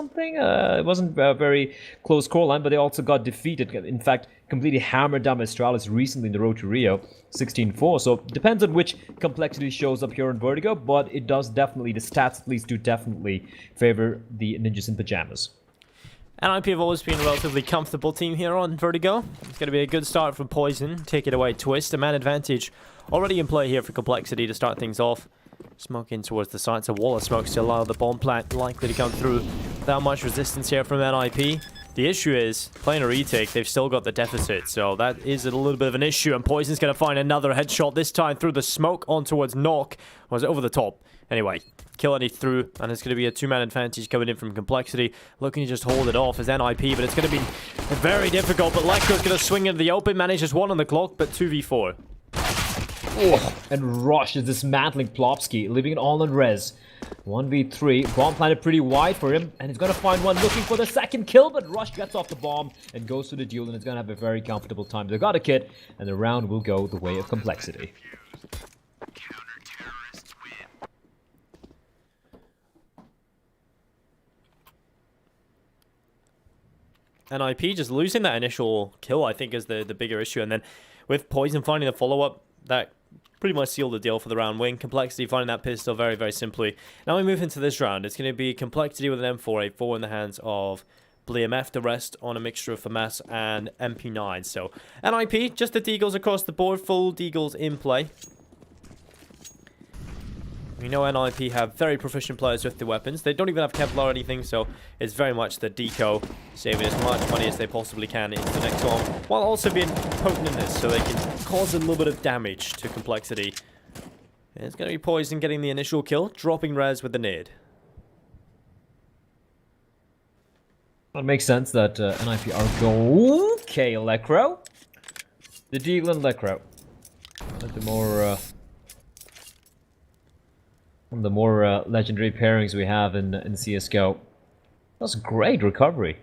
something. It wasn't a very close scoreline, but they also got defeated. In fact, completely hammered down by Astralis recently in the road to Rio, 16-4. So depends on which complexity shows up here in Vertigo, but it does definitely, the stats at least do definitely favor the Ninjas in Pyjamas. NIP have always been a relatively comfortable team here on Vertigo. It's going to be a good start from Poizon. Take it away, Twist. A man advantage already in play here for Complexity to start things off. Smoke in towards the side, so wall of smoke to allow the bomb plant likely to come through without much resistance here from NIP. The issue is, playing a retake, they've still got the deficit, so that is a little bit of an issue, and Poizon's going to find another headshot, this time through the smoke on towards nawwk. Was it over the top? Anyway, kill it through, and it's going to be a two-man advantage coming in from Complexity, looking to just hold it off as NIP, but it's going to be very difficult, but Lekro's going to swing into the open, manages one on the clock, but 2v4. Oh, and Rush is dismantling Plopski, leaving it all on res. 1v3, bomb planted pretty wide for him, and he's gonna find one looking for the second kill, but Rush gets off the bomb and goes to the duel, and it's gonna have a very comfortable time. They got a kit, and the round will go the way of Complexity. NIP just losing that initial kill, I think, is the bigger issue, and then with Poizon finding the follow-up, that pretty much sealed the deal for the round win. Complexity finding that pistol very, very simply. Now we move into this round. It's going to be Complexity with an M4, a 4 in the hands of blameF, the rest on a mixture of FAMAS and MP9. So NIP, just the Deagles across the board, full Deagles in play. We know NIP have very proficient players with the weapons. They don't even have Kevlar or anything, so it's very much the deco, saving as much money as they possibly can into the next one, while also being potent in this, so they can cause a little bit of damage to Complexity. And it's going to be Poizon getting the initial kill, dropping res with the nade. It makes sense that NIP are go. Okay, Lekro. The Deagle and Lekro. One of the more legendary pairings we have in CSGO. That's great recovery.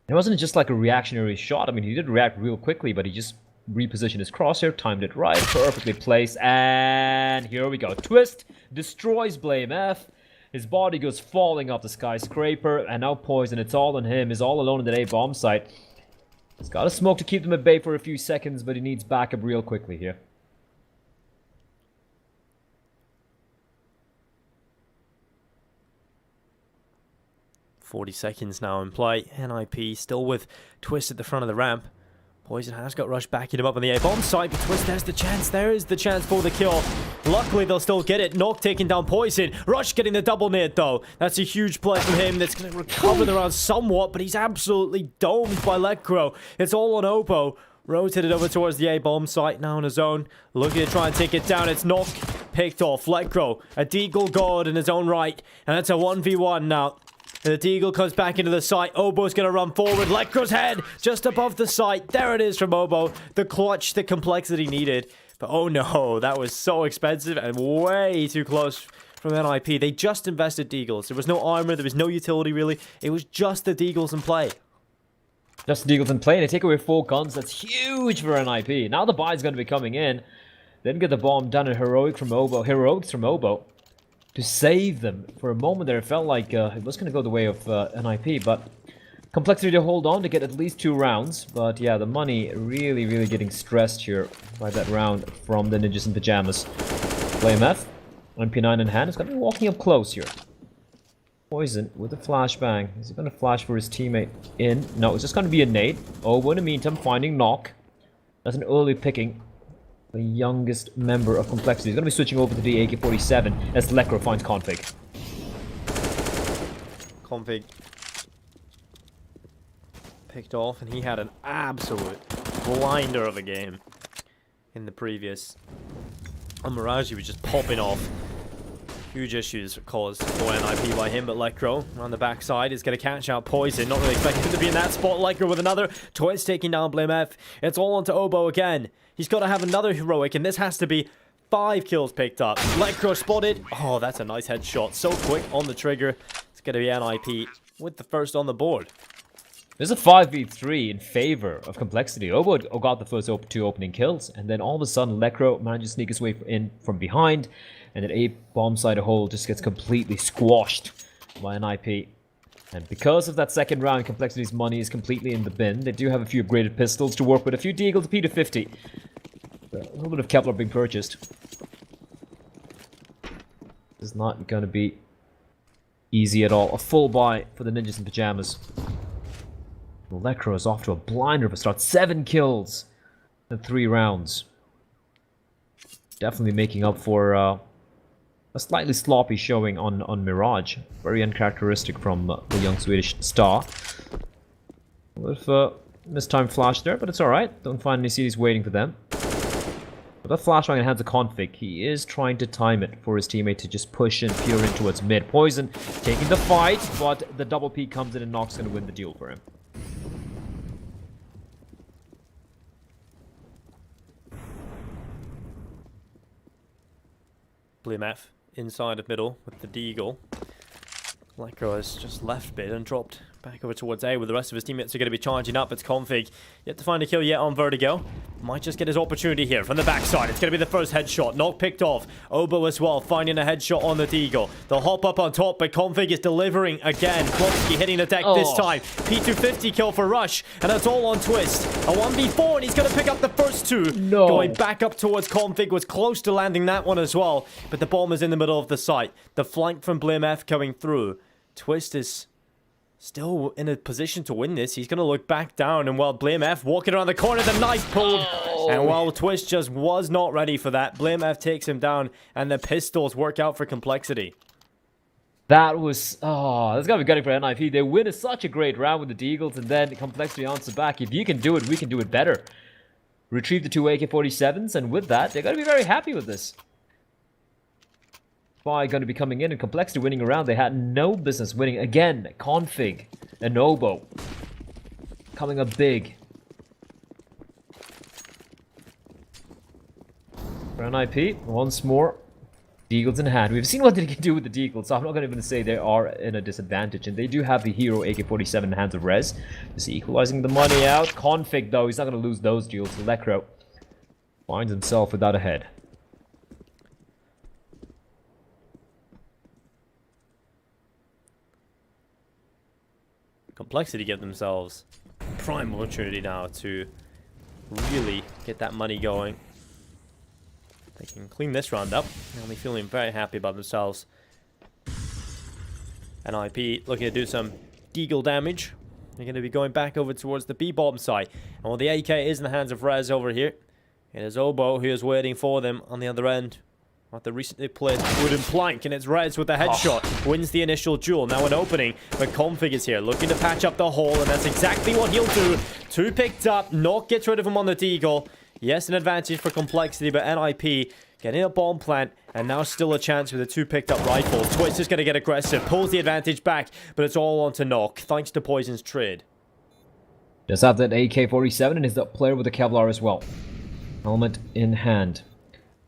It wasn't just like a reactionary shot. I mean, he did react real quickly, but he just repositioned his crosshair, timed it right, perfectly placed, and here we go. Twist destroys blameF. His body goes falling off the skyscraper, and now Poizon, it's all on him. He's all alone in the A bomb site. He's got a smoke to keep them at bay for a few seconds, but he needs backup real quickly here. 40 seconds now in play. NIP still with Twist at the front of the ramp. Poizon has got Rush backing him up on the A-bomb site, but Twist, there's the chance. There is the chance for the kill. Luckily, they'll still get it. nawwk taking down Poizon. Rush getting the double nade, though. That's a huge play from him. That's going to recover the round somewhat, but he's absolutely domed by Lekro. It's all on Obo. Rotated over towards the A-bomb site, now in his own. Looking to try and take it down. It's nawwk picked off. Lekro, a Deagle god in his own right. And that's a 1v1 now. The Deagle comes back into the site. Obo's going to run forward. Lekro's head just above the site. There it is from Obo. The clutch that Complexity needed. But oh no, that was so expensive and way too close from NIP. They just invested Deagles. There was no armor. There was no utility, really. It was just the Deagles in play. Just the Deagles in play. They take away 4 guns. That's huge for NIP. Now the buy's going to be coming in. Then get the bomb done in heroics from Obo. To save them. For a moment there, it felt like it was going to go the way of NIP, but Complexity to hold on to get at least 2 rounds. But yeah, the money really, really getting stressed here by that round from the Ninjas in Pyjamas. blameF, MP9 in hand, is going to be walking up close here. Poizon with a flashbang. Is he going to flash for his teammate in? No, it's just going to be a nade. Obo in the meantime finding nawwk. That's an early picking. The youngest member of Complexity. He's going to be switching over to the AK-47 as Lekro finds config. Config picked off, and he had an absolute blinder of a game in the previous. And Mirage was just popping off. Huge issues caused for NIP by him, but Lekro on the backside is going to catch out Poizon. Not really expecting him to be in that spot. Lekro with another. Twist taking down blameF. It's all onto Obo again. He's got to have another heroic, and this has to be 5 kills picked up. Lekro spotted. Oh, that's a nice headshot. So quick on the trigger. It's going to be NIP with the first on the board. There's a 5v3 in favor of Complexity. Obo got the first 2 opening kills, and then all of a sudden Lekro manages to sneak his way in from behind, and an A bomb side hole just gets completely squashed by NIP. And because of that second round, Complexity's money is completely in the bin. They do have a few upgraded pistols to work with, a few Deagles, P250. A little bit of Kevlar being purchased. This is not going to be easy at all. A full buy for the Ninjas in Pyjamas. Electro is off to a blinder of a start. 7 kills in 3 rounds. Definitely making up for a slightly sloppy showing on Mirage. Very uncharacteristic from the young Swedish star. With mistimed flash there, but it's alright. Don't find any CDs waiting for them. But that flashbang in hands of Config, he is trying to time it for his teammate to just push and peer in towards mid. Poizon taking the fight, but the double peek comes in and Nock's going to win the duel for him. blameF inside of middle with the Deagle. Electro has just left mid and dropped back over towards A, with the rest of his teammates are going to be charging up. It's Config. Yet to find a kill yet on Vertigo. Might just get his opportunity here from the backside. It's going to be the first headshot. Knock picked off. Obo as well, finding a headshot on the Deagle. They'll hop up on top, but Config is delivering again. Plopski hitting the deck this time. P250 kill for Rush, and that's all on Twist. A 1v4, and he's going to pick up the first 2. No. Going back up towards Config, was close to landing that one as well, but the bomb is in the middle of the site. The flank from blameF coming through. Twist is still in a position to win this. He's going to look back down, and while blameF walking around the corner, the knife pulled. And while Twist just was not ready for that, blameF takes him down, and the pistols work out for Complexity. That was... oh, that's got to be gutting for NIP. They win such a great round with the Deagles, and then Complexity answers back. If you can do it, we can do it better. Retrieve the 2 AK-47s, and with that, they're going to be very happy with this. Spy going to be coming in, and Complexity winning around. They had no business winning. Again, Config and Obo coming up big. For NIP, once more, Deagles in hand. We've seen what they can do with the Deagles, so I'm not going to even say they are in a disadvantage. And they do have the hero AK-47 in the hands of Rez. Just equalizing the money out. Config, though, he's not going to lose those duels. Electro finds himself without a head. Complexity get themselves prime opportunity now to really get that money going. They can clean this round up. They'll be feeling very happy about themselves. NIP looking to do some Deagle damage. They're going to be going back over towards the B-bomb site. And while the AK is in the hands of Rez over here, it is Obo who is waiting for them on the other end. What the recently placed wooden plank, and it's Rez with a headshot. Wins the initial duel. Now an opening, but Config is here looking to patch up the hole, and that's exactly what he'll do. 2 picked up. Knock gets rid of him on the Deagle. Yes, an advantage for Complexity, but NIP getting a bomb plant, and now still a chance with a 2 picked up rifle. Twist is going to get aggressive, pulls the advantage back, but it's all on to Knock, thanks to Poizon's trade. Just have that AK-47, and is the player with the Kevlar as well. Helmet in hand.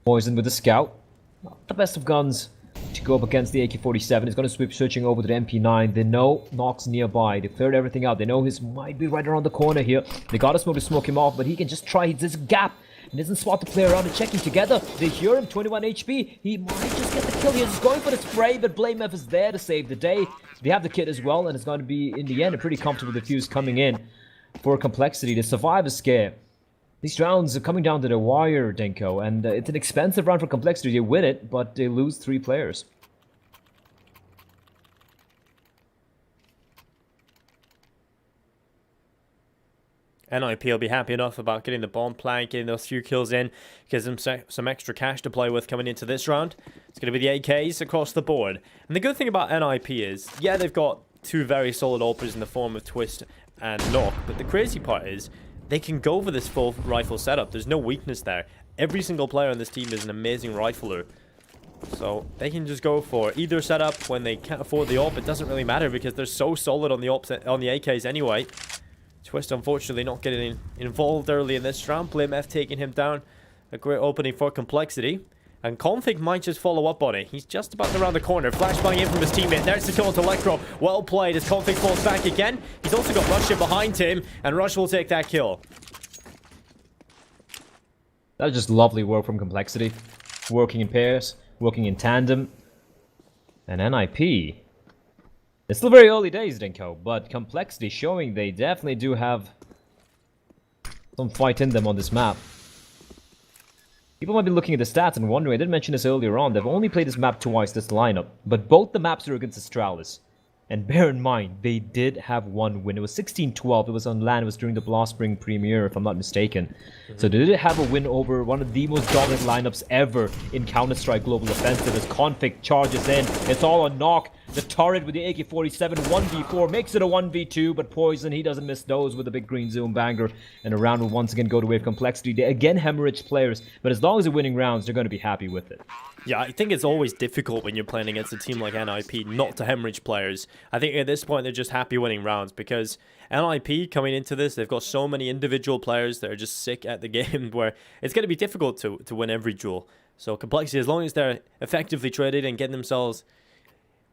Poizon with the scout. Not the best of guns to go up against the AK-47. He's going to sweep switching over to the MP9. They know Knock's nearby. They cleared everything out. They know his might be right around the corner here. They got a smoke to smoke him off, but he can just try. There's a gap. He doesn't spot the player around and checking together. They hear him, 21 HP. He might just get the kill here. He's going for the spray, but blameF is there to save the day. They have the kit as well, and it's going to be, in the end, a pretty comfortable defuse coming in for Complexity to survive a scare. These rounds are coming down to the wire, Denko, and it's an expensive round for Complexity. They win it, but they lose 3 players. NIP will be happy enough about getting the bomb plank, getting those few kills in, gives them some extra cash to play with coming into this round. It's going to be the AKs across the board. And the good thing about NIP is, yeah, they've got 2 very solid openers in the form of Twist and Knock, but the crazy part is, they can go for this full rifle setup. There's no weakness there. Every single player on this team is an amazing rifler. So they can just go for either setup when they can't afford the op. It doesn't really matter because they're so solid on the ops, on the AKs anyway. Twist unfortunately not getting involved early in this round. blameF taking him down. A great opening for Complexity. And Config might just follow up on it. He's just about around the corner. Flashbang in from his teammate. There's the kill to Electro. Well played as Config falls back again. He's also got Rush behind him. And Rush will take that kill. That was just lovely work from Complexity. Working in pairs. Working in tandem. And NIP It's still very early days, Dinko, but Complexity showing they definitely do have some fight in them on this map. People might be looking at the stats and wondering, I did mention this earlier on, they've only played this map twice, this lineup, but both the maps are against Astralis. And bear in mind, they did have one win. It was 16-12. It was on LAN. It was during the Blast-Spring premiere, if I'm not mistaken. So they did have a win over one of the most dominant lineups ever in Counter-Strike Global Offensive as Config charges in. It's all on Nawwk. The turret with the AK-47, 1v4, makes it a 1v2, but poizon, he doesn't miss those with a big green zoom banger. And a round will once again go to Wave Complexity. They again hemorrhage players, but as long as they're winning rounds, they're going to be happy with it. Yeah, I think it's always difficult when you're playing against a team like NIP not to hemorrhage players. I think at this point they're just happy winning rounds because NIP coming into this, they've got so many individual players that are just sick at the game where it's going to be difficult to win every duel. So Complexity, as long as they're effectively traded and getting themselves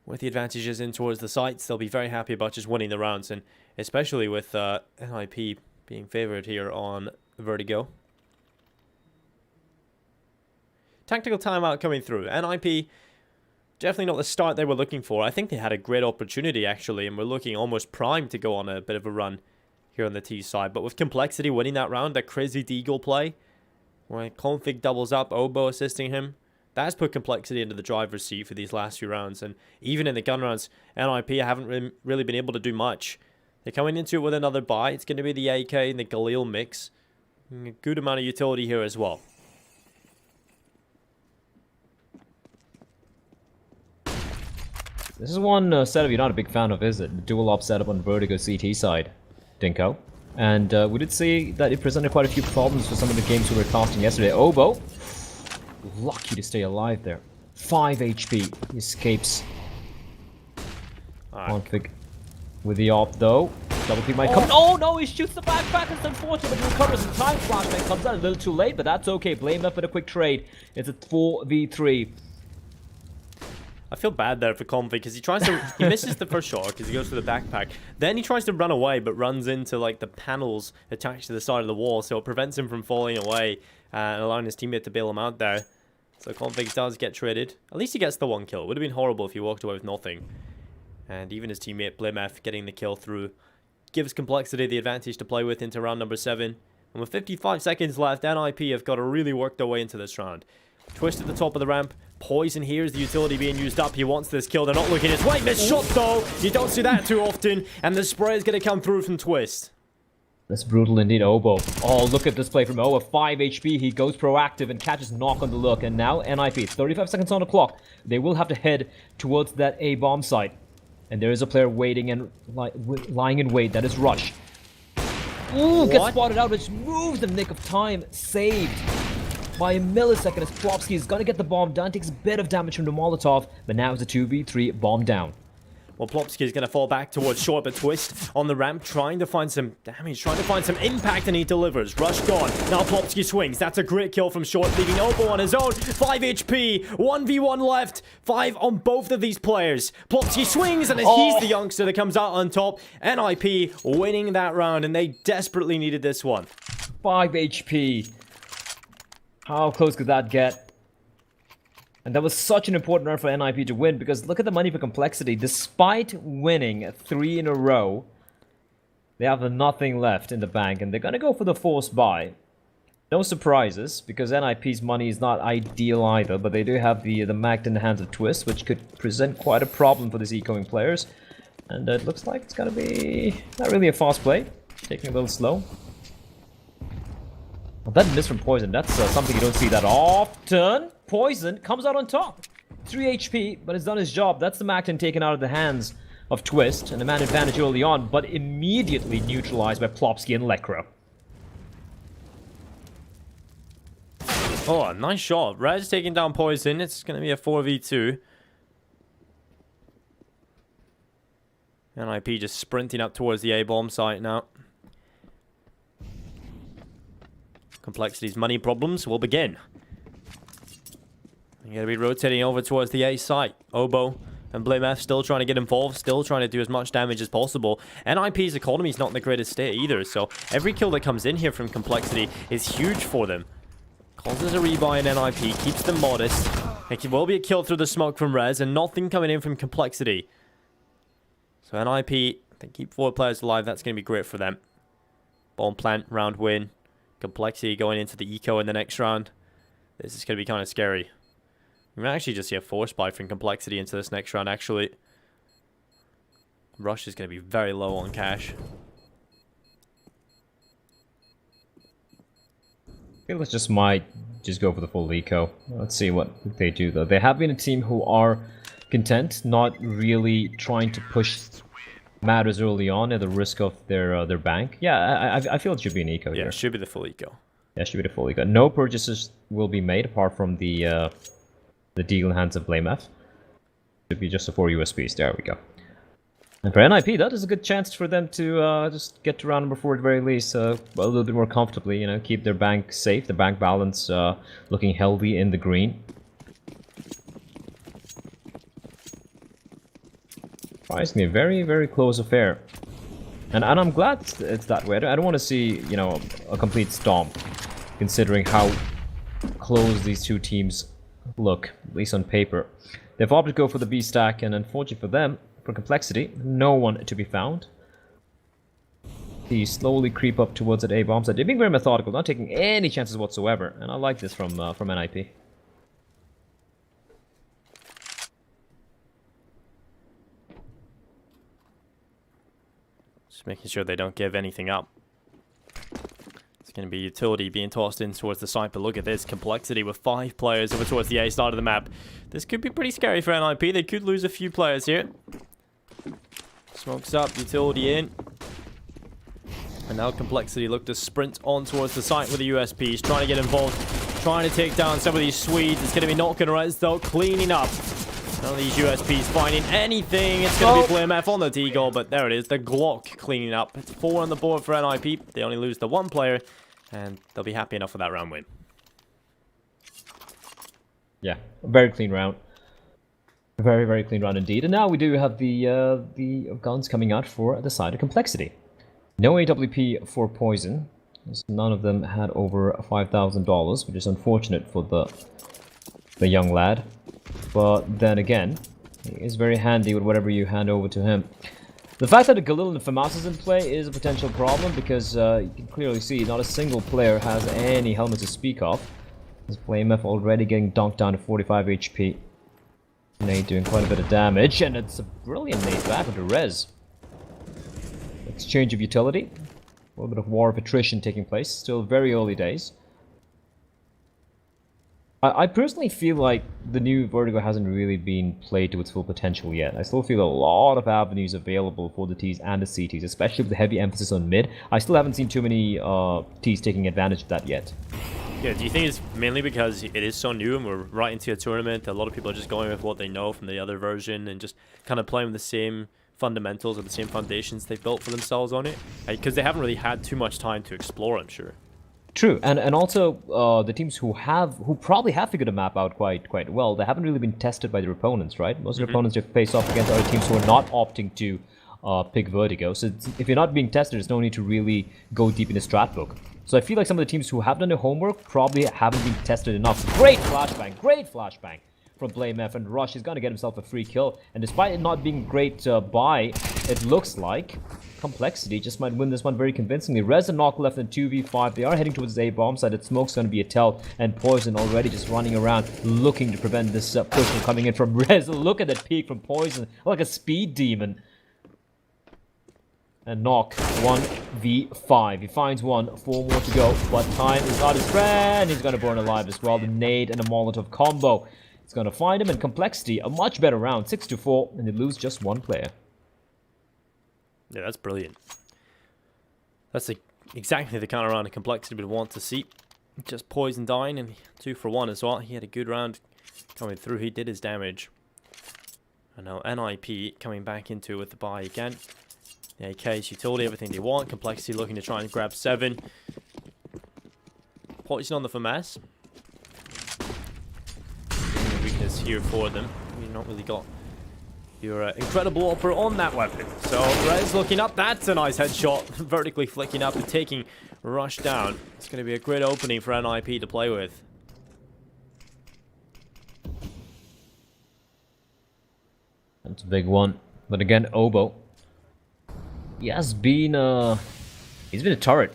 with the advantages in towards the sites, they'll be very happy about just winning the rounds, and especially with NIP being favored here on Vertigo. Tactical timeout coming through. NIP, definitely not the start they were looking for. I think they had a great opportunity, actually, and we're looking almost primed to go on a bit of a run here on the T side. But with Complexity winning that round, that crazy deagle play, where Config doubles up, Obo assisting him, that's put Complexity into the driver's seat for these last few rounds. And even in the gun rounds, NIP haven't really been able to do much. They're coming into it with another buy. It's going to be the AK and the Galil mix. And a good amount of utility here as well. This is one setup you're not a big fan of, is it? The dual op setup on Vertigo CT side, Dinko. And we did see that it presented quite a few problems for some of the games we were casting yesterday. Obo, lucky to stay alive there. 5 HP, he escapes. Config with the op though. Double peek might come. Oh no, he shoots the backpack. It's unfortunate, but he recovers in time. Flashbang comes out a little too late, but that's okay. blameF with a quick trade. It's a 4v3. I feel bad there for Config because he misses the first shot because he goes for the backpack. Then he tries to run away but runs into like the panels attached to the side of the wall, so it prevents him from falling away and allowing his teammate to bail him out there. So Config does get traded. At least he gets the one kill. It would have been horrible if he walked away with nothing. And even his teammate blameF getting the kill through gives Complexity the advantage to play with into round number 7. And with 55 seconds left, NIP have got to really work their way into this round. Twist at the top of the ramp. poizon here is the utility being used up. He wants this kill. They're not looking his way. Missed shot though. You don't see that too often. And the spray is going to come through from Twist. That's brutal indeed, Obo. Oh, look at this play from Obo. 5 HP. He goes proactive and catches Nawwk on the look. And now NIP, 35 seconds on the clock. They will have to head towards that A bomb site. And there is a player waiting and lying in wait. That is Rush. Ooh, gets spotted out, which moves the nick of time. Saved by a millisecond as Plopski is going to get the bomb down. Takes a bit of damage from the Molotov, but now it's a 2v3 bomb down. Well, Plopski is going to fall back towards short, but Twist on the ramp trying to find some damage, trying to find some impact, and he delivers. Rush gone. Now Plopski swings. That's a great kill from short, leaving Obo on his own. 5 HP, 1v1 left. 5 on both of these players. Plopski swings, and he's the youngster that comes out on top. NIP winning that round, and they desperately needed this one. 5 HP. How close could that get? And that was such an important round for NIP to win, because look at the money for Complexity. Despite winning 3 in a row, they have nothing left in the bank, and they're going to go for the forced buy. No surprises, because NIP's money is not ideal either, but they do have the mag in the hands of Twist, which could present quite a problem for these ecoing players. And it looks like it's going to be not really a fast play, taking a little slow. Well, that miss from poizon, that's something you don't see that often. poizon comes out on top. 3 HP, but it's done his job. That's the Macton taken out of the hands of Twist, and the man advantage early on, but immediately neutralized by Plopski and Lekra. Oh, nice shot. Rez taking down poizon. It's going to be a 4v2. NIP just sprinting up towards the A-bomb site now. Complexity's money problems will begin. You're going to be rotating over towards the A site. Obo and blameF still trying to get involved, still trying to do as much damage as possible. NIP's economy is not in the greatest state either, so every kill that comes in here from Complexity is huge for them. Causes a rebuy in NIP, keeps them modest. It will be a kill through the smoke from Rez, and nothing coming in from Complexity. So NIP, they keep 4 players alive. That's going to be great for them. Bomb plant, round win. Complexity going into the eco in the next round. This is going to be kind of scary. We might actually just see a force buy from Complexity into this next round, actually. Rush is going to be very low on cash. I feel it just might just go for the full eco. Let's see what they do, though. They have been a team who are content, not really trying to push matters early on at the risk of their bank. Yeah, I feel it should be an eco Yeah, here. it should be the full eco. Yeah, it should be the full eco. No purchases will be made apart from the deal in hands of blameF. Should be just the 4 USPs. There we go. And for NIP, that is a good chance for them to just get to round number 4 at the very least, a little bit more comfortably, you know, keep their bank safe, the bank balance looking healthy in the green. Surprisingly, a very, very close affair. And I'm glad it's that way. I don't want to see, you know, a complete stomp, considering how close these two teams look, at least on paper. They've opted to go for the B stack, and unfortunately for them, for Complexity, no one to be found. He slowly creep up towards that A bomb site. They're being very methodical, not taking any chances whatsoever, and I like this from NIP. Just making sure they don't give anything up. It's going to be utility being tossed in towards the side, but look at this. Complexity with 5 players over towards the A side of the map. This could be pretty scary for NIP. They could lose a few players here. Smokes up, utility in. And now Complexity look to sprint on towards the site with the USPs, trying to get involved, trying to take down some of these Swedes. It's going to be knocking res though, cleaning up. None of these USPs finding anything. It's going to be blameF on the Deagle, but there it is, the Glock cleaning up. It's 4 on the board for NIP. They only lose the 1 player, and they'll be happy enough with that round win. Yeah, a very clean round. A very, very clean round indeed. And now we do have the guns coming out for the side of Complexity. No AWP for poizon, as none of them had over $5,000, which is unfortunate for the young lad. But then again, he is very handy with whatever you hand over to him. The fact that a Galil and FAMAS is in play is a potential problem, because you can clearly see not a single player has any helmet to speak of. As blameF already getting dunked down to 45 HP. Nade doing quite a bit of damage, and it's a brilliant nade back into res. Exchange of utility. A little bit of war of attrition taking place. Still very early days. I personally feel like the new Vertigo hasn't really been played to its full potential yet. I still feel a lot of avenues available for the Ts and the CTs, especially with the heavy emphasis on mid. I still haven't seen too many Ts taking advantage of that yet. Yeah, do you think it's mainly because it is so new and we're right into a tournament? A lot of people are just going with what they know from the other version and just kind of playing with the same fundamentals or the same foundations they've built for themselves on it? Because they haven't really had too much time to explore, I'm sure. True, and also the teams who probably have figured a map out quite well, they haven't really been tested by their opponents, right? Most of their opponents have faced off against other teams who are not opting to pick Vertigo. So if you're not being tested, there's no need to really go deep in the strat book. So I feel like some of the teams who have done their homework probably haven't been tested enough. Great flashbang from blameF, and Rush is going to get himself a free kill. And despite it not being great buy, it looks like Complexity just might win this one very convincingly. Rez and Knock left in 2v5. They are heading towards the A bomb side. That smoke's going to be a tell, and poizon already just running around looking to prevent this push from coming in from Rez. Look at that peek from poizon, like a speed demon. And Knock 1v5. He finds one, 4 more to go, but time is not his friend. He's going to burn alive as well. The nade and a Molotov combo. It's going to find him, and Complexity a much better round, 6-4, and they lose just 1 player. Yeah, that's brilliant. That's exactly the kind of round of Complexity would want to see. Just poizon dying and 2 for 1 as well. He had a good round coming through. He did his damage. And now NIP coming back into it with the buy again. The AK's utility, everything they want. Complexity looking to try and grab 7. Poizon on the FAMAS. Weakness here for them. We've not really got your incredible opera on that weapon. So Rez looking up. That's a nice headshot. Vertically flicking up and taking Rush down. It's going to be a great opening for NIP to play with. That's a big one. But again, Obo He has been he's been a turret.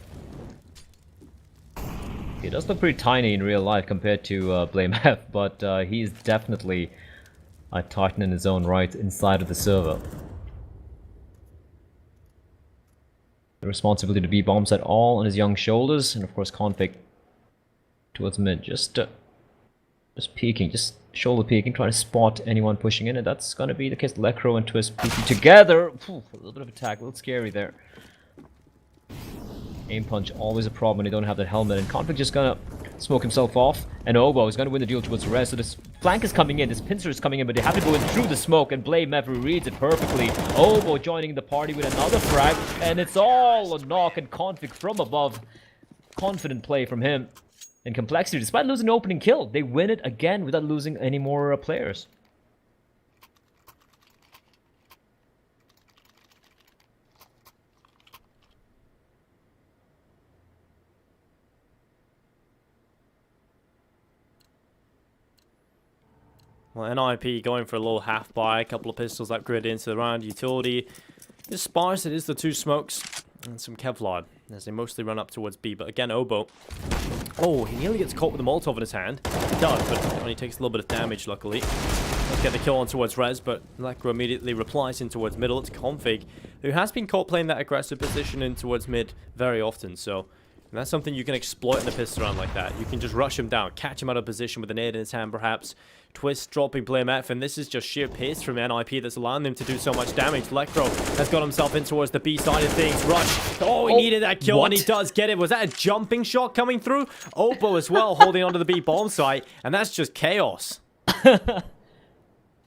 He does look pretty tiny in real life compared to blameF, but he's definitely a titan in his own right inside of the server. The responsibility to be bomb set all on his young shoulders, and of course config towards mid, just peeking, just shoulder peeking, trying to spot anyone pushing in, and that's going to be the case. Lecro and Twist peeking together. Ooh, a little bit of attack, a little scary there. Aim punch, always a problem when you don't have that helmet, and config just gonna smoke himself off, and Obo is gonna win the duel towards Res. So this flank is coming in, this pincer is coming in, but they have to go in through the smoke, and blameF reads it perfectly. Obo joining the party with another frag, and it's all a knock, and config from above. Confident play from him. And Complexity, despite losing the opening kill, they win it again without losing any more players. Well, NIP going for a little half buy, a couple of pistols upgraded into the round. Utility is sparse, it is the two smokes and some Kevlar as they mostly run up towards B. But again, Obo. Oh, he nearly gets caught with a Molotov in his hand. He does, but only takes a little bit of damage, luckily. Let's get the kill on towards Res, but Lekro immediately replies in towards middle. It's config, who has been caught playing that aggressive position in towards mid very often, so that's something you can exploit in a pistol round like that. You can just rush him down, catch him out of position with a nade in his hand, perhaps. Twist dropping blameF, and this is just sheer pace from NIP that's allowing them to do so much damage. Lekro has got himself in towards the B side of things. Rush. Oh, he needed that kill, and he does get it. Was that a jumping shot coming through? Oppo as well, holding onto the B bomb site, and that's just chaos.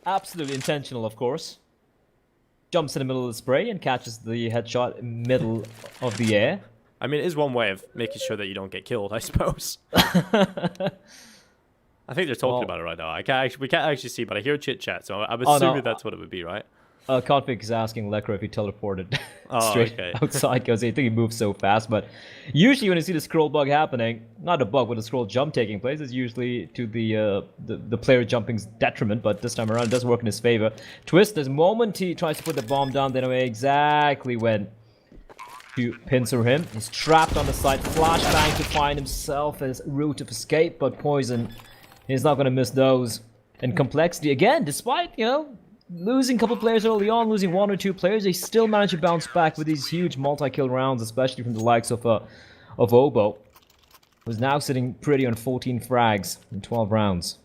Absolutely intentional, of course. Jumps in the middle of the spray and catches the headshot in middle of the air. I mean, it is one way of making sure that you don't get killed, I suppose. I think they're talking about it right now. We can't actually see, but I hear chit chat, so I'm assuming that's what it would be, right? Config is asking Lekro if he teleported straight outside because I think he moves so fast. But usually when you see the scroll bug happening, not a bug, but a scroll jump taking place, it's usually to the player jumping's detriment. But this time around, it does work in his favor. Twist, the moment he tries to put the bomb down, they know exactly when to pincer him. He's trapped on the side, flashbang to find himself as route of escape, but poizon. He's not going to miss those. And Complexity, again, despite, you know, losing a couple players early on, losing one or two players, they still manage to bounce back with these huge multi-kill rounds, especially from the likes of Obo, who's now sitting pretty on 14 frags in 12 rounds.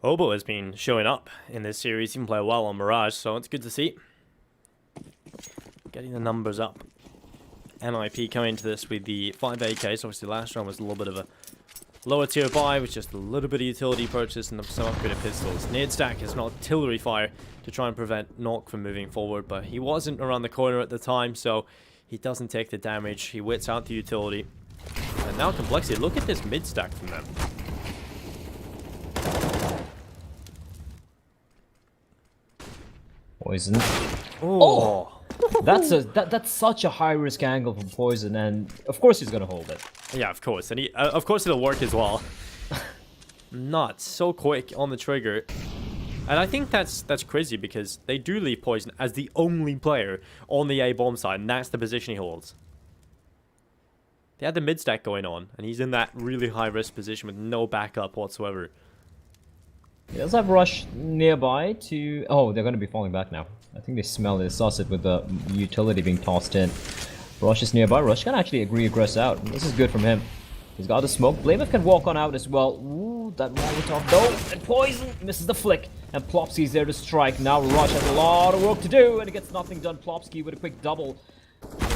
Obo has been showing up in this series. He can play well on Mirage, so it's good to see. Getting the numbers up. NIP coming into this with the 5 AKs. Obviously, last round was a little bit of a lower tier buy with just a little bit of utility purchase and some upgraded pistols. Nade stack is an artillery fire to try and prevent nawwk from moving forward, but he wasn't around the corner at the time, so he doesn't take the damage. He wits out the utility. And now Complexity. Look at this mid stack from them. Poizon. Oh. That's such a high risk angle from poizon, and of course he's gonna hold it. Yeah, of course, and of course it'll work as well. Nuts, so quick on the trigger, and I think that's crazy because they do leave poizon as the only player on the A bomb side, and that's the position he holds. They had the mid stack going on, and he's in that really high risk position with no backup whatsoever. He does have Rush nearby to... Oh, they're going to be falling back now. I think they smell it. They sauce it with the utility being tossed in. Rush is nearby. Rush can actually regress out. This is good from him. He's got the smoke. blameF can walk on out as well. Ooh, that Molotov though. And poizon misses the flick. And Plopski's there to strike. Now Rush has a lot of work to do. And he gets nothing done. Plopski with a quick double.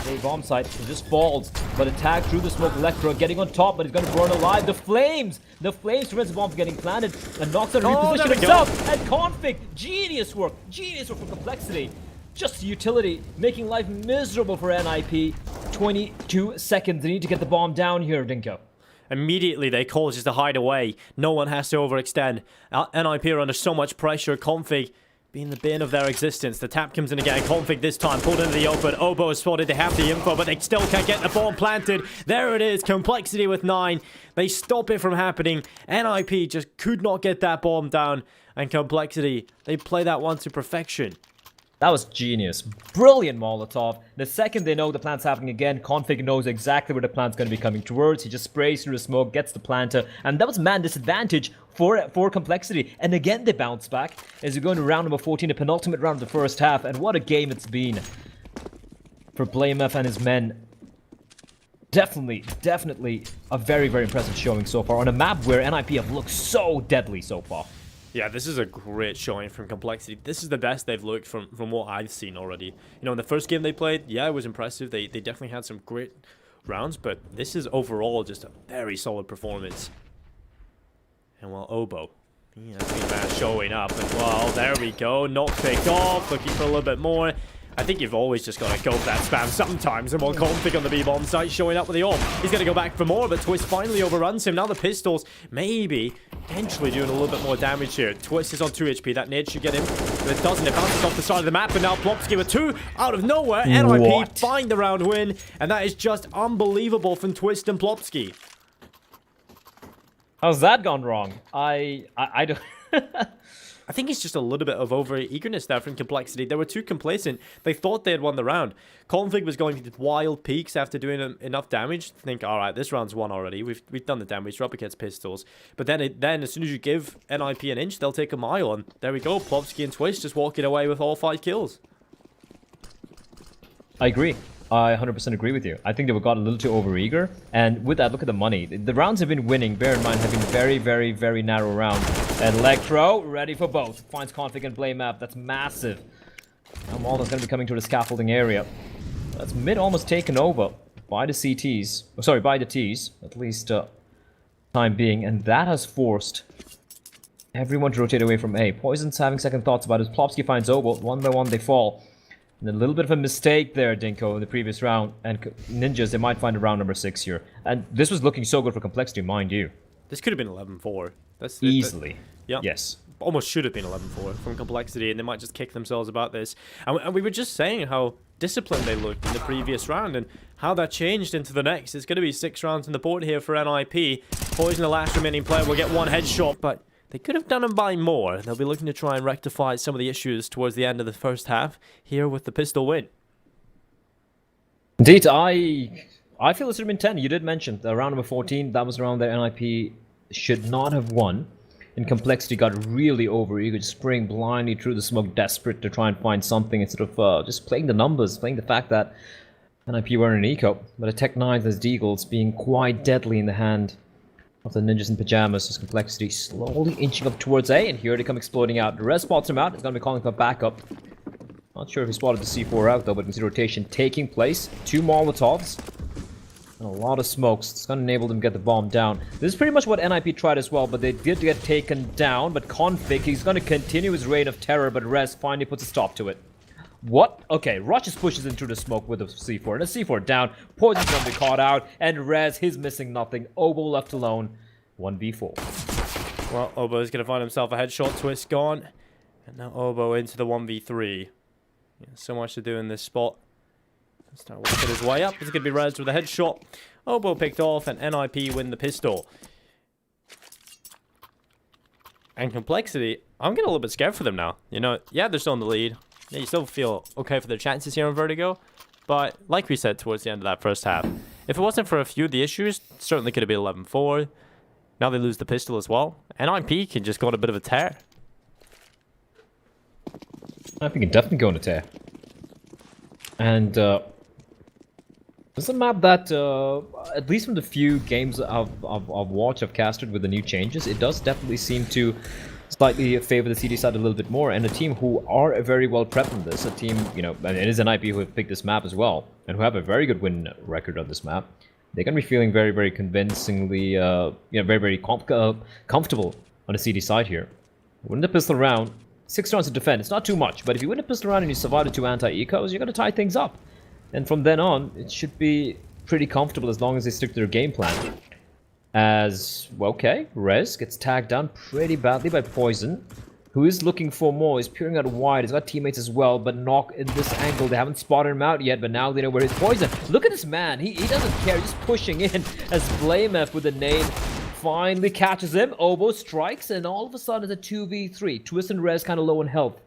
A bomb site, it just falls, but attack through the smoke. Electro getting on top, but he's going to burn alive. The flames prevents the bomb from getting planted and knocks out reposition himself. And config, genius work from Complexity. Just utility, making life miserable for NIP. 22 seconds. They need to get the bomb down here, Dinko. Immediately they call just to hide away. No one has to overextend. NIP are under so much pressure. Config being the bane of their existence. The tap comes in again. Config this time pulled into the open. Obo is spotted. They have the info, but they still can't get the bomb planted. There it is. Complexity with 9. They stop it from happening. NIP just could not get that bomb down. And Complexity, they play that one to perfection. That was genius. Brilliant Molotov. The second they know the plant's happening again, Config knows exactly where the plant's going to be coming towards. He just sprays through the smoke, gets the planter, and that was man disadvantage for Complexity. And again, they bounce back as we go into round number 14, the penultimate round of the first half. And what a game it's been for blameF and his men. Definitely a very, very impressive showing so far on a map where NIP have looked so deadly so far. Yeah, this is a great showing from Complexity. This is the best they've looked from what I've seen already. You know, in the first game they played, yeah, it was impressive. They definitely had some great rounds, but this is overall just a very solid performance. And well, Obo, he has been showing up as well. There we go, not picked off, looking for a little bit more. I think you've always just got to go for that spam sometimes. And while Config on the B-bomb site showing up with the AWP. He's going to go back for more, but Twist finally overruns him. Now the pistols maybe potentially doing a little bit more damage here. Twist is on 2 HP. That nade should get him, but it doesn't. It bounces off the side of the map, and now Plopski with 2 out of nowhere. NIP find the round win, and that is just unbelievable from Twist and Plopski. How's that gone wrong? I don't... I think it's just a little bit of over-eagerness there from Complexity. They were too complacent. They thought they had won the round. Config was going to wild peaks after doing enough damage. Think, all right, this round's won already. We've done the damage. We're up against pistols. But then as soon as you give NIP an inch, they'll take a mile. And there we go. Plopski and Twist just walking away with all 5 kills. I agree. I 100% agree with you. I think they got a little too overeager. And with that, look at the money. The rounds have been winning. Bear in mind, have been very, very, very narrow rounds. Electro, ready for both. Finds Config and blameF. That's massive. Now Maldo's going to be coming to the scaffolding area. That's mid almost taken over by the CTs. Oh, sorry, by the Ts. At least time being. And that has forced everyone to rotate away from A. Poizon's having second thoughts about it. Plopski finds Obo. One by one, they fall. And a little bit of a mistake there, Dinko, in the previous round. And Ninjas, they might find a round number 6 here. And this was looking so good for Complexity, mind you. This could have been 11-4. That's easily. Yeah. Yes. Almost should have been 11-4 from Complexity, and they might just kick themselves about this. And we were just saying how disciplined they looked in the previous round and how that changed into the next. It's going to be 6 rounds on the board here for NIP. Poizon, the last remaining player, will get 1 headshot, but they could have done him by more. They'll be looking to try and rectify some of the issues towards the end of the first half here with the pistol win. Indeed, I feel it should have been 10. You did mention the round number 14. That was the round that NIP should not have won. And Complexity got really overeager, just spraying blindly through the smoke, desperate to try and find something instead of just playing the numbers, playing the fact that NIP were in an eco. But a Tech 9 as Deagles being quite deadly in the hand of the Ninjas in Pyjamas as Complexity slowly inching up towards A, and here they come exploding out. The res spots him out. He's going to be calling for backup. Not sure if he spotted the C4 out though, but we can see rotation taking place. 2 Molotovs. And a lot of smokes. It's going to enable them to get the bomb down. This is pretty much what NIP tried as well, but they did get taken down. But Config, he's going to continue his reign of terror, but Rez finally puts a stop to it. What? Okay, Rush just pushes into the smoke with a C4. And a C4 down. Poison's going to be caught out. And Rez, he's missing nothing. Obo left alone. 1v4. Well, Obo is going to find himself a headshot. Twist gone. And now Obo into the 1v3. Yeah, so much to do in this spot. Start working his way up. It's going to be Rez with a headshot. Obo picked off, and NIP win the pistol. And Complexity, I'm getting a little bit scared for them now. You know, yeah, they're still in the lead. Yeah, you still feel okay for their chances here on Vertigo. But like we said towards the end of that first half, if it wasn't for a few of the issues, certainly could have been 11-4. Now they lose the pistol as well. NIP can just go on a bit of a tear. NIP can definitely go on a tear. And it's a map that, at least from the few games I've watched, I've casted with the new changes, it does definitely seem to slightly favor the CD side a little bit more, and a team who are very well prepped in this, a team, you know, and it is an IP who have picked this map as well, and who have a very good win record on this map. They're going to be feeling very, very convincingly, you know, very, very comfortable on the CD side here. Win the pistol round, 6 rounds to defend, it's not too much, but if you win a pistol round and you survive the 2 anti-ecos, you're going to tie things up. And from then on, it should be pretty comfortable as long as they stick to their game plan. As, well, okay, Rez gets tagged down pretty badly by Poizon. who is looking for more. He's peering out wide. He's got teammates as well, but Nawwk in this angle. They haven't spotted him out yet, but now they know where his poison. Look at this man. He doesn't care. He's just pushing in as blameF with a nade finally catches him. Obo strikes, and all of a sudden it's a 2v3. Twist and Rez kind of low in health.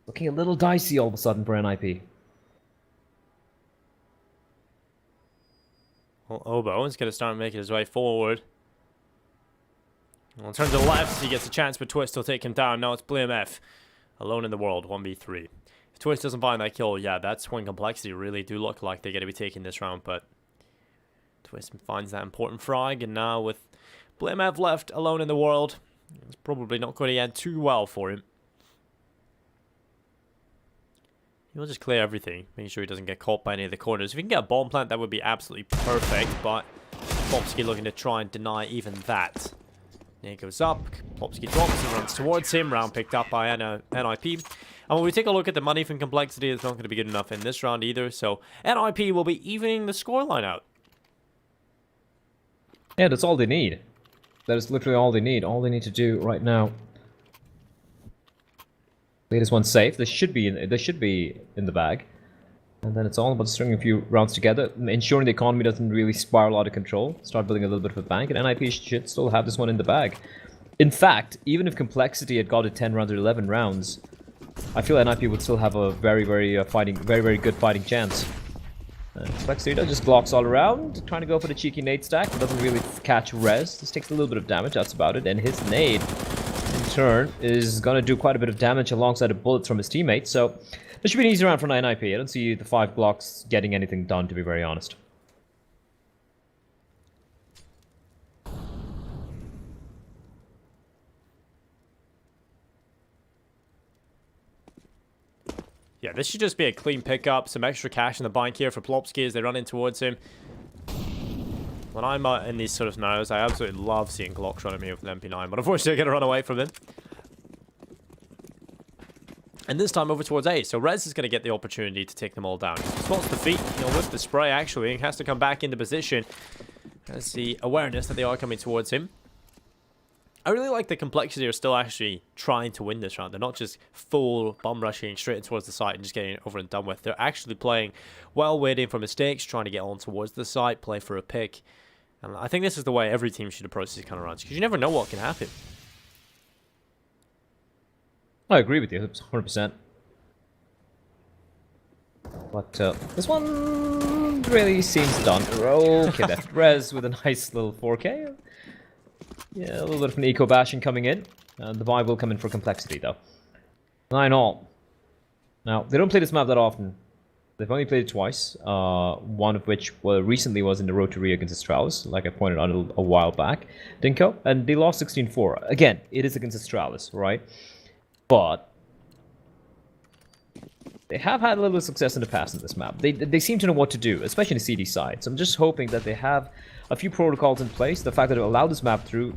Looking a little dicey all of a sudden for NIP. Well, Obo is going to start making his way forward. Well, in terms of left, he gets a chance, but Twist will take him down. Now it's blameF, alone in the world, 1v3. If Twist doesn't find that kill, yeah, that's when Complexity really do look like they're going to be taking this round, but Twist finds that important frag, and now with blameF left alone in the world, it's probably not going to end too well for him. He'll just clear everything, making sure he doesn't get caught by any of the corners. If he can get a bomb plant, that would be absolutely perfect, but Plopski looking to try and deny even that. There he goes up, Plopski drops and runs towards him, round picked up by NIP. And when we take a look at the money from Complexity, it's not going to be good enough in this round either, so NIP will be evening the scoreline out. Yeah, that's all they need. That is literally all they need. All they need to do right now. Latest one safe. They should be in the bag, and then it's all about stringing a few rounds together, ensuring the economy doesn't really spiral out of control. Start building a little bit of a bank, and NIP should still have this one in the bag. In fact, even if Complexity had got it 10 rounds or 11 rounds, I feel NIP would still have a very good fighting chance. Complexity does just blocks all around, trying to go for the cheeky nade stack, but doesn't really catch Rez. This takes a little bit of damage. That's about it, and his nade turn is gonna do quite a bit of damage alongside the bullets from his teammates, so this should be an easy round for NIP. I don't see the 5 blocks getting anything done, to be very honest. Yeah, this should just be a clean pickup, some extra cash in the bank here for Plopski as they run in towards him. When I'm in these sort of scenarios, I absolutely love seeing Glocks run at me with an MP9, but unfortunately I get to run away from him. And this time over towards A, so Rez is going to get the opportunity to take them all down. He spots the feet, he'll whip the spray actually, and has to come back into position. Has the awareness that they are coming towards him. I really like the Complexity are still actually trying to win this round. They're not just full bum rushing straight in towards the site and just getting it over and done with. They're actually playing well, waiting for mistakes, trying to get on towards the site, play for a pick. And I think this is the way every team should approach these kind of rounds, because you never know what can happen. I agree with you, 100%. But this one really seems done. Okay, left Rez with a nice little 4K. Yeah, a little bit of an eco bashing coming in. The buy will come in for Complexity though. 9-all. Now, they don't play this map that often. They've only played it twice. One of which recently was in the Road to Rio against Astralis, like I pointed out a while back. Dinko, and they lost 16-4. Again, it is against Astralis, right? But they have had a little bit of success in the past in this map. They seem to know what to do, especially in the CD side. So I'm just hoping that they have a few protocols in place. The fact that they allow this map through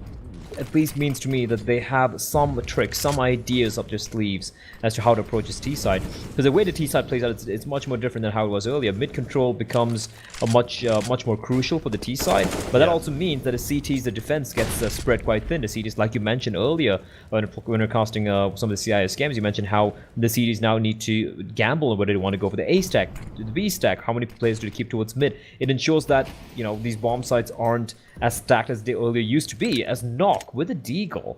at least means to me that they have some tricks, some ideas up their sleeves as to how to approach this T-side. Because the way the T-side plays out, it's much more different than how it was earlier. Mid-control becomes a much more crucial for the T-side, but that also means that the CTs, the defense gets spread quite thin. The CTs, like you mentioned earlier, when we're casting some of the CIS games, you mentioned how the CTs now need to gamble on whether they want to go for the A stack, the B stack, how many players do they keep towards mid. It ensures that, you know, these bomb sites aren't as stacked as they earlier used to be, as Nawwk with a deagle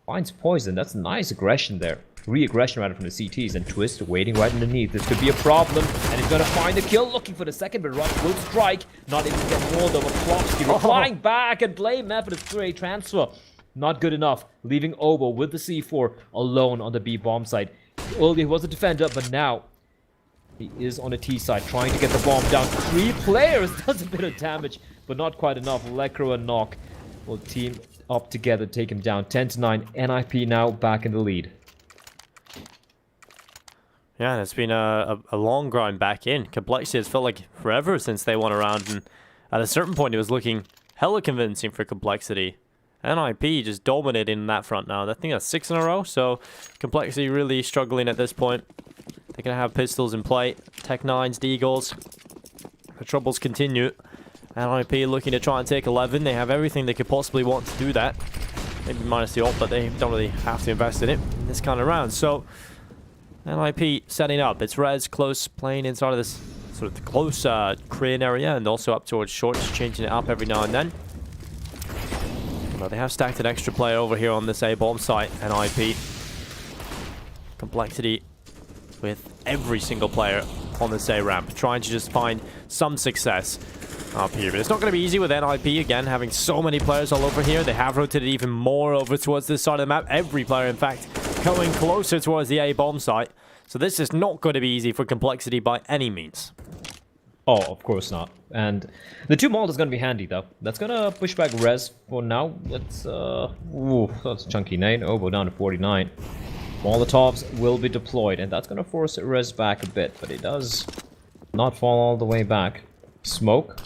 finds poison. That's nice aggression there. Re-aggression rather from the CTs, and Twist waiting right underneath. This could be a problem, and he's gonna find the kill, looking for the second, but Rush will strike. Not even get hold of a Plopski. Replying back, and blameF with a 3 transfer. Not good enough, leaving Obo with the C4 alone on the B bomb site. Earlier he was a defender, but now he is on the T side, trying to get the bomb down. 3 players, does a bit of damage, but not quite enough. Lekro and Nawwk will team up together, take him down. 10-9, NIP now back in the lead. Yeah, it's been a long grind back in. Complexity has felt like forever since they won a round, and at a certain point it was looking hella convincing for Complexity. NIP just dominating in that front now. I think that's 6 in a row, so Complexity really struggling at this point. They're going to have pistols in play. Tech 9s, Deagles. The troubles continue. NIP looking to try and take 11. They have everything they could possibly want to do that. maybe minus the ult, but they don't really have to invest in it in this kind of round. So NIP setting up. It's Rez close, playing inside of this sort of the close Korean area, and also up towards short, just changing it up every now and then. Well, they have stacked an extra player over here on this A-bomb site, NIP. Complexity with every single player on this A-ramp, trying to just find some success up here. But it's not going to be easy with NIP, again, having so many players all over here. They have rotated even more over towards this side of the map. Every player, in fact, going closer towards the A-bomb site. So this is not going to be easy for Complexity by any means. Oh, of course not. And the 2 Malt is going to be handy, though. That's going to push back Rez for now. That's, ooh, that's a chunky nade. Oboe down to 49. Molotovs will be deployed, and that's going to force Rez back a bit, but it does not fall all the way back. Smoke.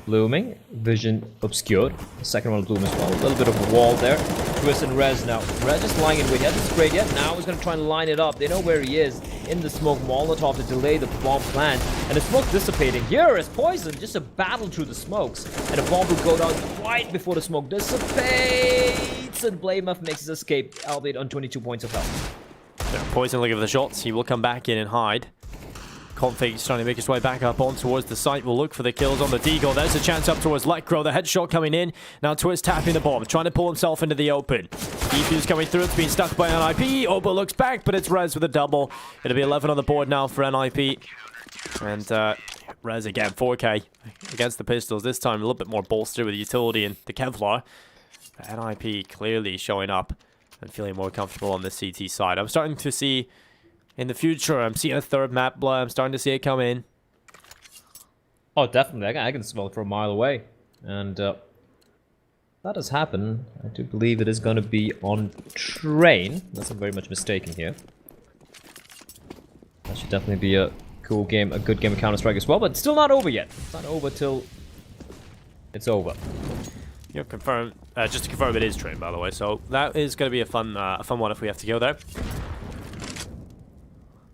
Blooming. Vision obscured. The second one will bloom as well. A little bit of a wall there. Twist and Rez now. Rez is lying in wait. He hasn't sprayed yet. Now he's going to try and line it up. They know where he is. In the smoke, Molotov to delay the bomb plant. And the smoke dissipating. Here is poizon. Just a battle through the smokes. And the bomb will go down right before the smoke dissipates. And blameF makes his escape, albeit on 22 points of health. Yeah, poizon looking for the shots. He will come back in and hide. Config is trying to make his way back up on towards the site. We'll look for the kills on the Deagle. There's a chance up towards Lekro. The headshot coming in. Now Twist tapping the bomb, trying to pull himself into the open. Defuse coming through. It's being stuck by NIP. Oboe looks back, but it's Rez with a double. It'll be 11 on the board now for NIP. And Rez again, 4K against the pistols. This time a little bit more bolstered with utility and the Kevlar. NIP clearly showing up and feeling more comfortable on the CT side. I'm starting to see... in the future, I'm seeing a third map blur. I'm starting to see it come in. Oh, definitely. I can smell it from a mile away. And that has happened. I do believe it is going to be on train. Unless I'm very much mistaken here. That should definitely be a cool game, a good game of Counter-Strike as well. But it's still not over yet. It's not over till it's over. Yeah, confirm. Just to confirm, it is train, by the way. So that is going to be a fun one if we have to go there.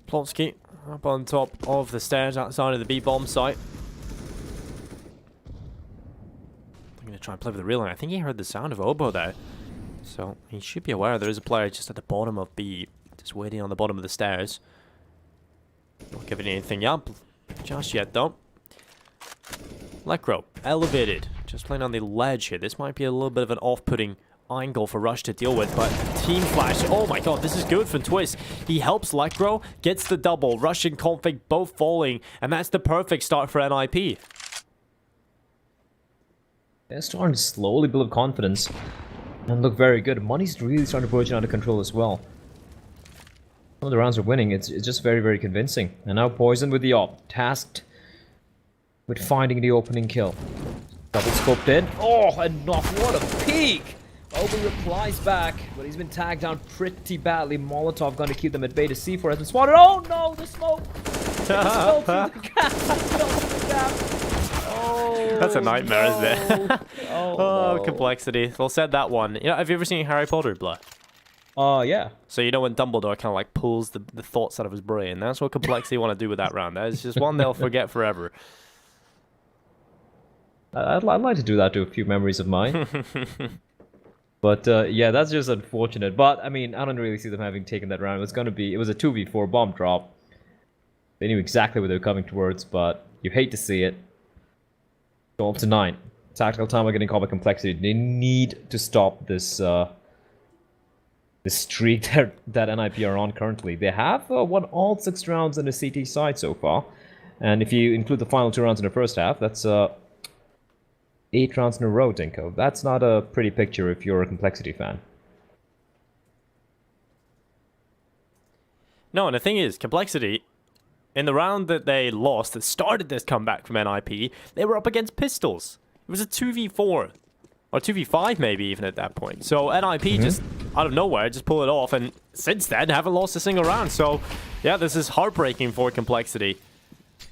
Plopski up on top of the stairs outside of the B-bomb site. I'm going to try and play with the real line. I think he heard the sound of Oboe there. So he should be aware there is a player just at the bottom of B. Just waiting on the bottom of the stairs. Not giving anything up just yet, though. Lekro, elevated. Just playing on the ledge here. This might be a little bit of an off-putting angle for Rush to deal with, but Team Flash, oh my god, this is good for Twist. He helps Lekro, gets the double, Rush and Config both falling, and that's the perfect start for NIP. They're starting to slowly build up confidence and look very good. Money's really starting to burgeon out of control as well. Some of the rounds are winning, it's just very, very convincing. And now poizon with the op, tasked with finding the opening kill. Double scoped in, oh, and knock, what a peek! Oboe replies back, but he's been tagged down pretty badly. Molotov going to keep them at bay. To C4 has been spotted. Oh no, the smoke! Oh, that's a nightmare, no. isn't it? Oh, no. Complexity. Well, said that one. You know, have you ever seen Harry Potter, Blood? Yeah. So you know when Dumbledore kind of like pulls the thoughts out of his brain? That's what Complexity want to do with that round. That is just one they'll forget forever. I'd like to do that to a few memories of mine. But yeah, that's just unfortunate. But I mean, I don't really see them having taken that round. It was a 2v4 bomb drop. They knew exactly what they were coming towards, but you hate to see it. 12 to 9. Tactical time are getting called by Complexity. They need to stop this this streak that NIP are on currently. They have won all 6 rounds on the CT side so far, and if you include the final 2 rounds in the first half, that's 8 rounds in a row, Dinko. That's not a pretty picture if you're a Complexity fan. No, and the thing is, Complexity, in the round that they lost, that started this comeback from NIP, they were up against pistols. It was a 2v4, or 2v5 maybe even at that point. So NIP just, out of nowhere, just pulled it off, and since then, haven't lost a single round. So, yeah, this is heartbreaking for Complexity.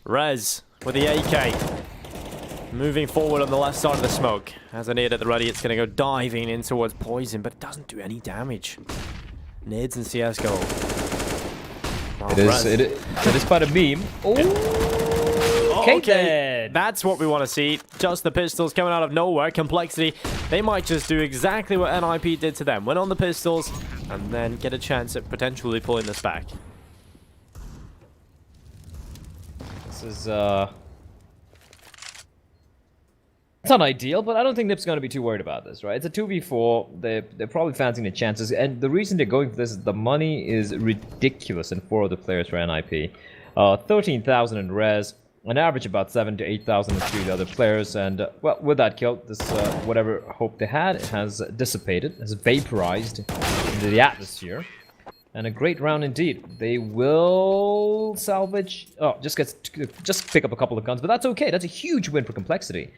Rez with the AK. Moving forward on the left side of the smoke. As a nade at the ready, it's going to go diving in towards poizon, but it doesn't do any damage. Nades and CSGO. It is quite a meme. Oh! Okay, then. That's what we want to see. Just the pistols coming out of nowhere. Complexity. They might just do exactly what NIP did to them. Win on the pistols and then get a chance at potentially pulling this back. This is, it's not ideal, but I don't think NIP's going to be too worried about this, right? It's a 2v4. They're probably fancying the chances. And the reason they're going for this is the money is ridiculous in 4 of the players for NIP. 13,000 in res, an average about 7 to 8,000 in 3 of the other players. And, well, with that kill, this whatever hope they had has dissipated, has vaporized into the atmosphere. And a great round indeed. They will salvage... Oh, just pick up a couple of guns, but that's okay. That's a huge win for Complexity.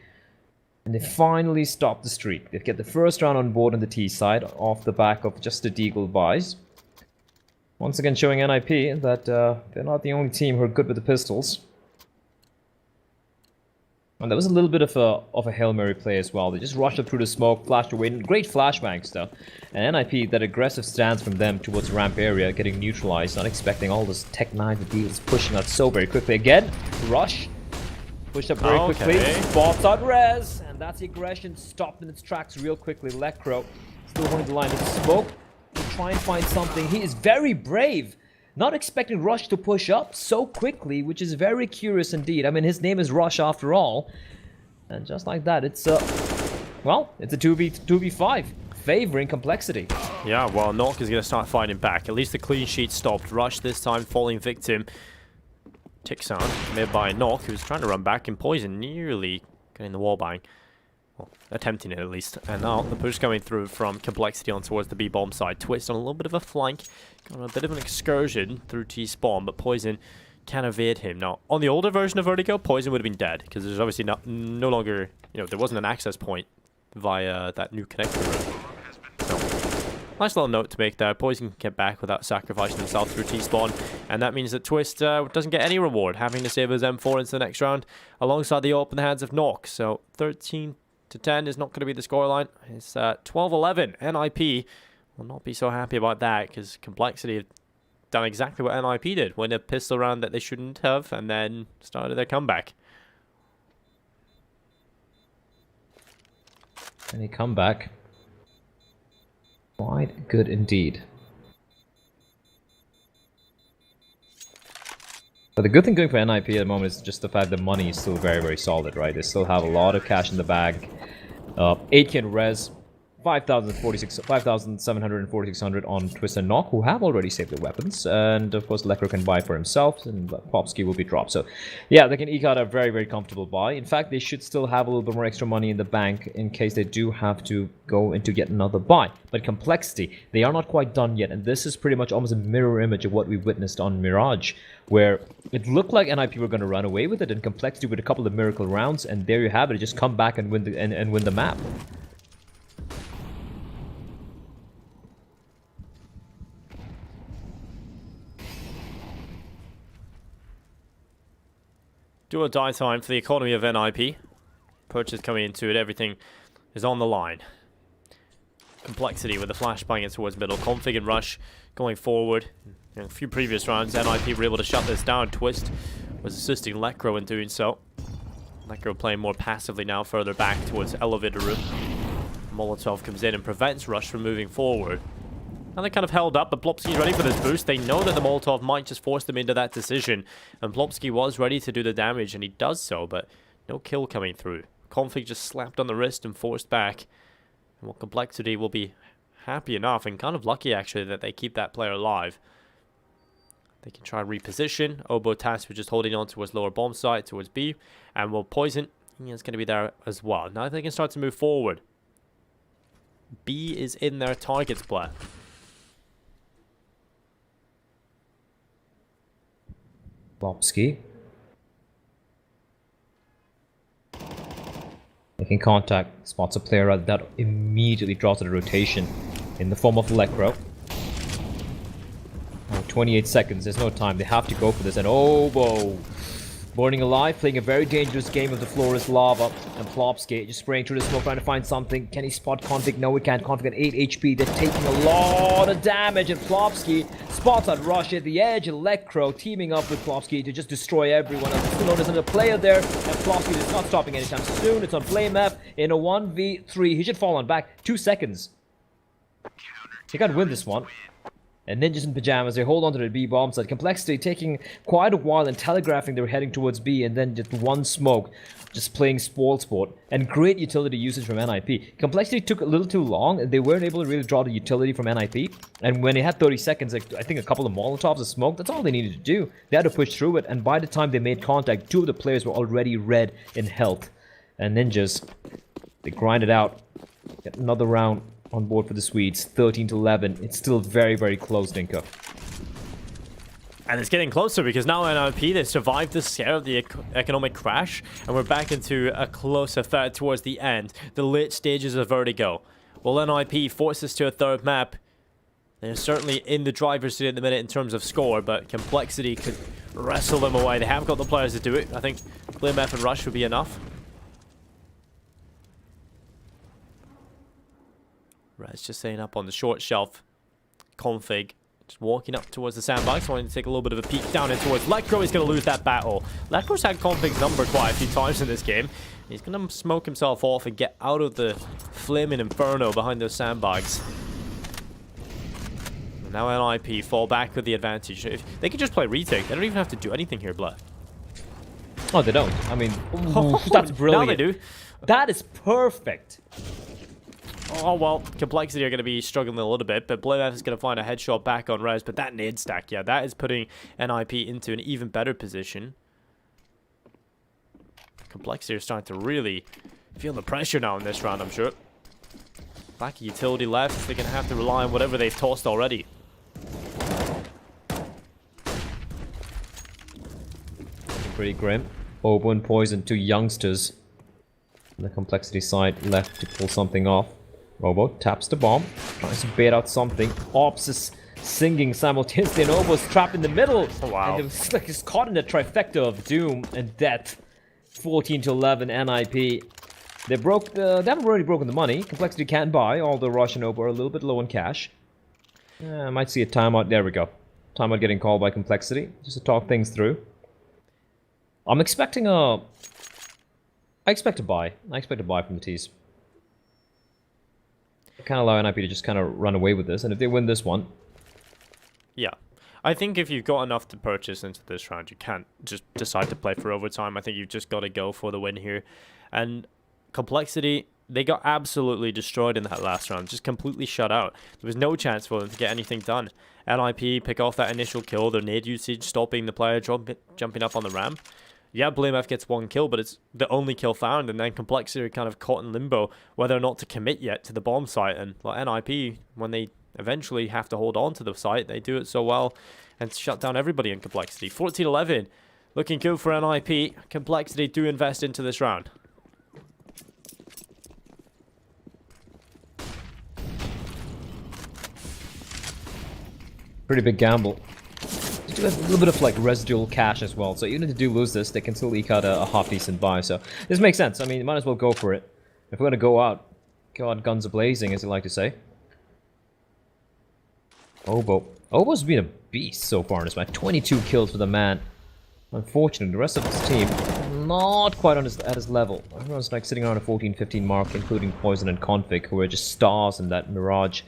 And they finally stop the streak. They get the first round on board on the T side off the back of just the Deagle buys. Once again showing NIP that they're not the only team who are good with the pistols. And there was a little bit of a Hail Mary play as well. They just rushed up through the smoke, flashed away. Great flashbangs though. And NIP, that aggressive stance from them towards the ramp area, getting neutralized, not expecting all this Tech 9 to deals pushing out so very quickly. Again, rush. Pushed up very quickly. Bots out res. And that's the aggression stopped in its tracks real quickly. Lecro still holding the line of smoke to try and find something. He is very brave. Not expecting Rush to push up so quickly, which is very curious indeed. I mean, his name is Rush after all. And just like that, it's well, it's a 2v5, favoring Complexity. Yeah, well, nawwk is going to start fighting back. At least the clean sheet stopped. Rush this time falling victim. Tick sound made by nawwk, who's trying to run back, and poizon nearly getting the wall bang. Well, attempting it at least. And now the push coming through from Complexity on towards the B-bomb side. Twist on a little bit of a flank. Got a bit of an excursion through T-spawn, but poizon can evade him. Now, on the older version of Vertigo, poizon would have been dead, because there's obviously no longer, you know, there wasn't an access point via that new connector room. Nice little note to make there. poizon can get back without sacrificing himself through T-spawn, and that means that Twist doesn't get any reward, having to save his M4 into the next round alongside the open hands of nawwk. So 13 to 10 is not going to be the scoreline. It's 12-11. NIP will not be so happy about that, because Complexity have done exactly what NIP did, win a pistol round that they shouldn't have, and then started their comeback. Any comeback? Quite good indeed. But the good thing going for NIP at the moment is just the fact that money is still very, very solid, right? They still have a lot of cash in the bag. 8k in res, 5,700 on Twist and nawwk, who have already saved their weapons. And of course, Lecro can buy for himself, and Plopski will be dropped. So yeah, they can eke out a very, very comfortable buy. In fact, they should still have a little bit more extra money in the bank in case they do have to go into yet another buy. But Complexity, they are not quite done yet. And this is pretty much almost a mirror image of what we witnessed on Mirage, where it looked like NIP were going to run away with it, and Complexity with a couple of miracle rounds, and there you have it. Just come back and win the and win the map. Do or die time for the economy of NIP. Purchase coming into it, everything is on the line. Complexity with the flashbang towards middle. Config and Rush going forward. In a few previous rounds, NIP were able to shut this down. Twist was assisting Lecro in doing so. Lecro playing more passively now, further back towards elevator room. Molotov comes in and prevents Rush from moving forward. Now they kind of held up, but Plopski's ready for this boost. They know that the Molotov might just force them into that decision. And Plopski was ready to do the damage, and he does so, but no kill coming through. Config just slapped on the wrist and forced back. And well, Complexity will be happy enough, and kind of lucky actually, that they keep that player alive. They can try and reposition. Obo tasked with just holding on towards lower bomb site, towards B. And well, poizon is going to be there as well. Now they can start to move forward. B is in their target split. Plopski making contact, spots a player that immediately draws to the rotation in the form of Lecro. Oh, 28 seconds, there's no time, they have to go for this, and Obo Burning alive, playing a very dangerous game of the floor is lava. And Plopski just spraying through the smoke, trying to find something. Can he spot Config? No, he can't. Config at 8 HP. They're taking a lot of damage. And Plopski spots that rush at the edge. Electro teaming up with Plopski to just destroy everyone. And still there's another player there. And Plopski is not stopping anytime soon. It's on blameF in a 1v3. He should fall on back. 2 seconds. He can't win this one. And Ninjas in Pyjamas, they hold on to the B bomb site. Complexity taking quite a while and telegraphing they were heading towards B, and then just one smoke, just playing spoil sport. And great utility usage from NIP. Complexity took a little too long, and they weren't able to really draw the utility from NIP. And when they had 30 seconds, like, I think a couple of Molotovs of smoke, that's all they needed to do. They had to push through it, and by the time they made contact, 2 of the players were already red in health. And Ninjas, they grinded out. Get another round on board for the Swedes, 13-11. It's still very, very close, Dinka. And it's getting closer because now NIP, they survived the scare of the economic crash, and we're back into a closer third towards the end, the late stages of Vertigo. Well, NIP forces to a third map. They're certainly in the driver's seat at the minute in terms of score, but Complexity could wrestle them away. They have got the players to do it. I think blameF and Rush would be enough. Rez just staying up on the short shelf. Config just walking up towards the sandbox, wanting to take a little bit of a peek down in towards Lecro. He's going to lose that battle. Lecro's had Config's number quite a few times in this game. He's going to smoke himself off and get out of the flaming inferno behind those sandbags. And now NIP fall back with the advantage. If they can just play retake, they don't even have to do anything here, Blood. Oh, they don't. I mean, that's brilliant. Now they do. That is perfect. Oh, well, Complexity are going to be struggling a little bit, but blameF is going to find a headshot back on Rez, but that nade stack, yeah, that is putting NIP into an even better position. Complexity are starting to really feel the pressure now in this round, I'm sure. Lack of utility left, they're going to have to rely on whatever they've tossed already. Pretty grim. Obo and Poizon, 2 youngsters on the Complexity side left to pull something off. Obo taps the bomb, tries to bait out something. Ops is singing simultaneously, and Obo's trapped in the middle. Oh, wow. And it's like he's caught in the trifecta of doom and death. 14-11 NIP. They haven't already broken the money. Complexity can't buy, although Rush and Obo are a little bit low in cash. I might see a timeout. There we go. Timeout getting called by Complexity, just to talk things through. I'm expecting a... I expect a buy. I expect a buy from the T's. Kind of allow NIP to just kind of run away with this, and if they win this one... Yeah. I think if you've got enough to purchase into this round, you can't just decide to play for overtime. I think you've just got to go for the win here. And Complexity, they got absolutely destroyed in that last round. Just completely shut out. There was no chance for them to get anything done. NIP pick off that initial kill, their nade usage, stopping the player jumping up on the ramp. Yeah, blameF gets 1 kill, but it's the only kill found, and then Complexity are kind of caught in limbo whether or not to commit yet to the bomb site. And like NIP, when they eventually have to hold on to the site, they do it so well and shut down everybody in Complexity. 14-11, looking good for NIP. Complexity do invest into this round. Pretty big gamble. They do have a little bit of like residual cash as well, so even if they do lose this, they can still eke out a half decent buy. So this makes sense. I mean, you might as well go for it. If we're gonna go out guns a-blazing, as they like to say. Obo's been a beast so far in this match. 22 kills for the man. Unfortunately, the rest of his team not quite on at his level. Everyone's like sitting around a 14-15 mark, including Poizon and Config, who are just stars in that Mirage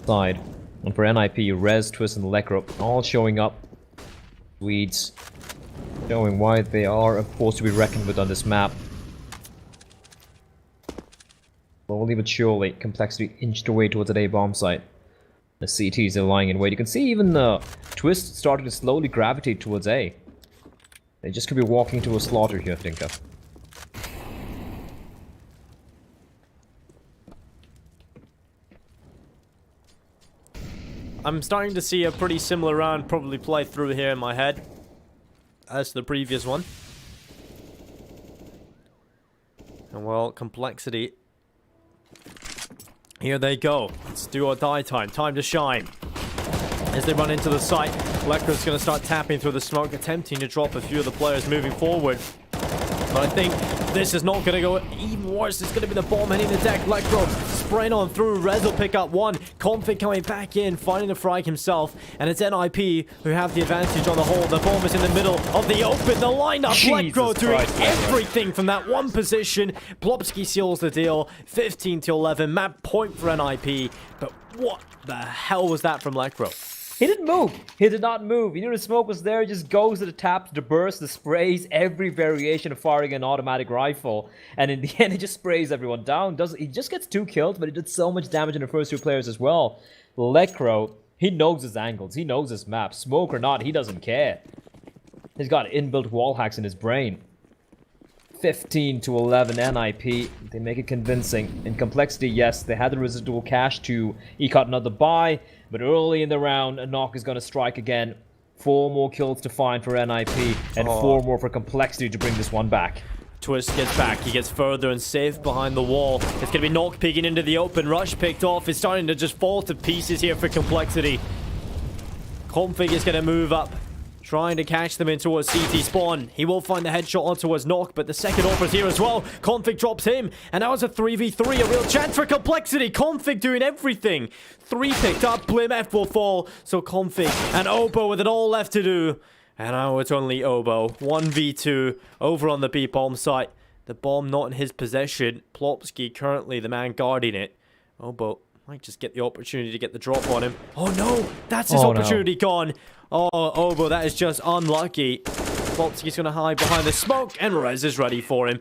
side. And for NIP, Rez, Twist, and Lecro all showing up. Swedes showing why they are a force to be reckoned with on this map. Slowly but surely, Complexity inched away towards that A bomb site. The CTs are lying in wait. You can see even the Twist starting to slowly gravitate towards A. They just could be walking to a slaughter here, Dinka. I'm starting to see a pretty similar round probably play through here in my head as the previous one. And well, Complexity. Here they go. It's do or die time. Time to shine. As they run into the site. Lekro's going to start tapping through the smoke, attempting to drop a few of the players moving forward. But I think this is not going to go even worse. It's going to be the bomb hitting the deck. Lekro spraying on through. Rez will pick up one. Config coming back in, finding the frag himself. And it's NIP who have the advantage on the whole. The bomb is in the middle of the open. The lineup. Lekro doing everything from that one position. Plopski seals the deal. 15-11. Map point for NIP. But what the hell was that from Lekro? He didn't move. He did not move. He knew the smoke was there. He just goes to the tap, the burst, the sprays, every variation of firing an automatic rifle. And in the end, he just sprays everyone down. He just gets 2 kills, but he did so much damage in the first 2 players as well. Lekro, he knows his angles. He knows his map. Smoke or not, he doesn't care. He's got inbuilt wall hacks in his brain. 15-11 NIP. They make it convincing. In complexity, yes, they had the residual cash to eke out another buy, but early in the round, nawwk is going to strike again. 4 more kills to find for NIP, and 4 more for complexity to bring this one back. Twist gets back. He gets further and safe behind the wall. It's going to be nawwk peeking into the open. Rush picked off. It's starting to just fall to pieces here for complexity. Config is going to move up, trying to catch them into a CT spawn. He will find the headshot onto his nawwk, but the second offer's here as well. Config drops him, and now it's a 3v3, a real chance for complexity. Config doing everything. 3 picked up, blameF will fall, so Config and Obo with it all left to do. And now it's only Obo. 1v2 over on the B bomb site. The bomb not in his possession. Plopski currently the man guarding it. Obo might just get the opportunity to get the drop on him. Oh no, that's his opportunity gone. Oh, Obo, that is just unlucky. Plopski's going to hide behind the smoke, and Rez is ready for him.